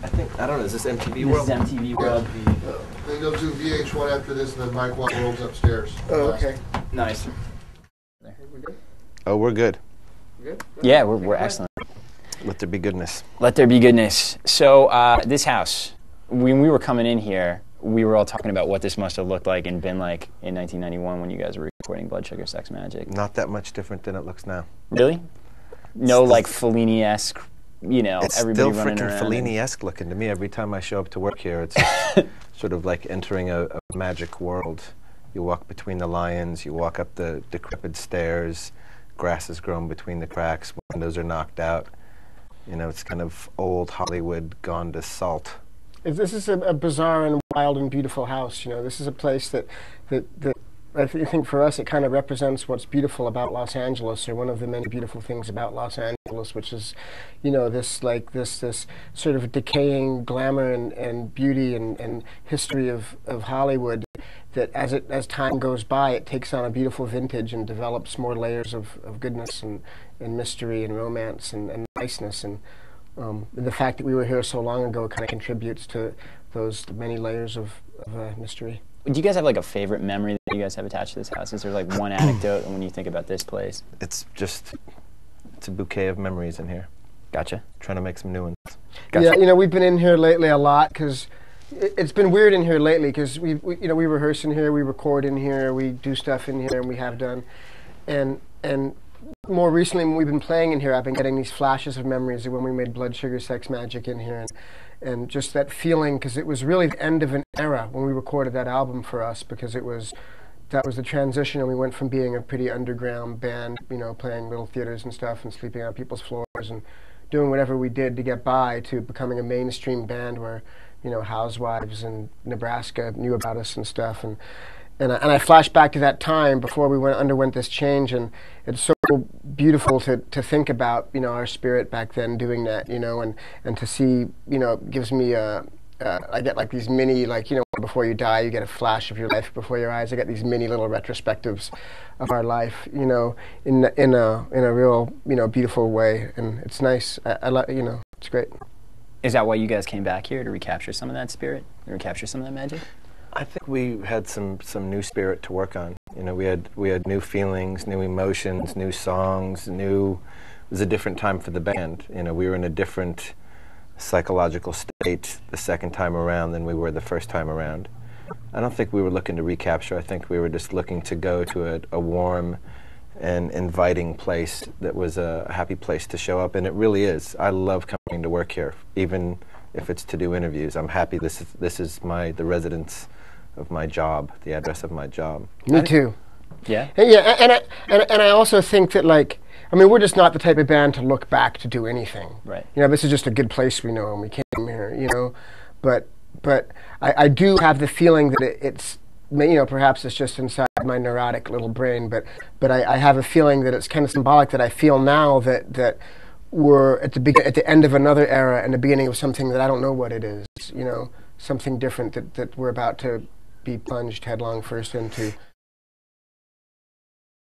I don't know, is this MTV This World? is MTV World. Then go to VH1 after this, and then Mike World's upstairs. Oh, okay. Nice. Oh, we're good. Good? Yeah, we're excellent. Let there be goodness. Let there be goodness. So this house, when we were coming in here, we were all talking about what this must have looked like and been like in 1991 when you guys were recording Blood Sugar Sex Magik. Not that much different than it looks now. Really? No, like Fellini-esque, you know, It's everybody still running freaking around. Fellini-esque looking to me. Every time I show up to work here, it's sort of like entering a magic world. You walk between the lions, you walk up the decrepit stairs, grass has grown between the cracks, windows are knocked out. You know, it's kind of old Hollywood gone to salt. This is a bizarre and wild and beautiful house. You know, this is a place that I think for us it kind of represents what's beautiful about Los Angeles, or one of the many beautiful things about Los Angeles, which is, you know, this sort of decaying glamour and beauty and history of Hollywood. That as time goes by, it takes on a beautiful vintage and develops more layers of goodness and mystery and romance and niceness. And the fact that we were here so long ago kind of contributes to those many layers of mystery. Do you guys have like a favorite memory that you guys have attached to this house? Is there like one anecdote when you think about this place? It's a bouquet of memories in here. Gotcha. Trying to make some new ones. Gotcha. Yeah, you know, we've been in here lately a lot because it's been weird in here lately because we rehearse in here, we record in here, we do stuff in here, and we have done, and more recently when we've been playing in here, I've been getting these flashes of memories of when we made Blood Sugar Sex Magik in here, and just that feeling, because it was really the end of an era when we recorded that album for us, because that was the transition, and we went from being a pretty underground band, you know, playing little theaters and stuff and sleeping on people's floors and doing whatever we did to get by, to becoming a mainstream band where, you know, housewives in Nebraska knew about us and stuff, and I flash back to that time before we underwent this change, and it's so beautiful to think about, you know, our spirit back then doing that, you know, and to see, you know, it gives me I get like these mini, like, you know, before you die, you get a flash of your life before your eyes. I get these mini little retrospectives of our life, you know, in a real, you know, beautiful way, and it's nice. I you know, it's great. Is that why you guys came back here, to recapture some of that spirit, to recapture some of that magic? I think we had some new spirit to work on. You know, we had new feelings, new emotions, new songs, it was a different time for the band. You know, we were in a different psychological state the second time around than we were the first time around. I don't think we were looking to recapture. I think we were just looking to go to a warm and inviting place that was a happy place to show up, and it really is. I love coming to work here, even if it's to do interviews. I'm happy this is the residence of my job, the address of my job. Me too. Yeah? Yeah, and I also think that, like, I mean, we're just not the type of band to look back to do anything. Right. You know, this is just a good place we know, and we came here, you know. But I do have the feeling that it's, you know, perhaps it's just inside my neurotic little brain, but I have a feeling that it's kind of symbolic that I feel now that we're at the end of another era and the beginning of something that I don't know what it is, you know, something different that we're about to be plunged headlong first into.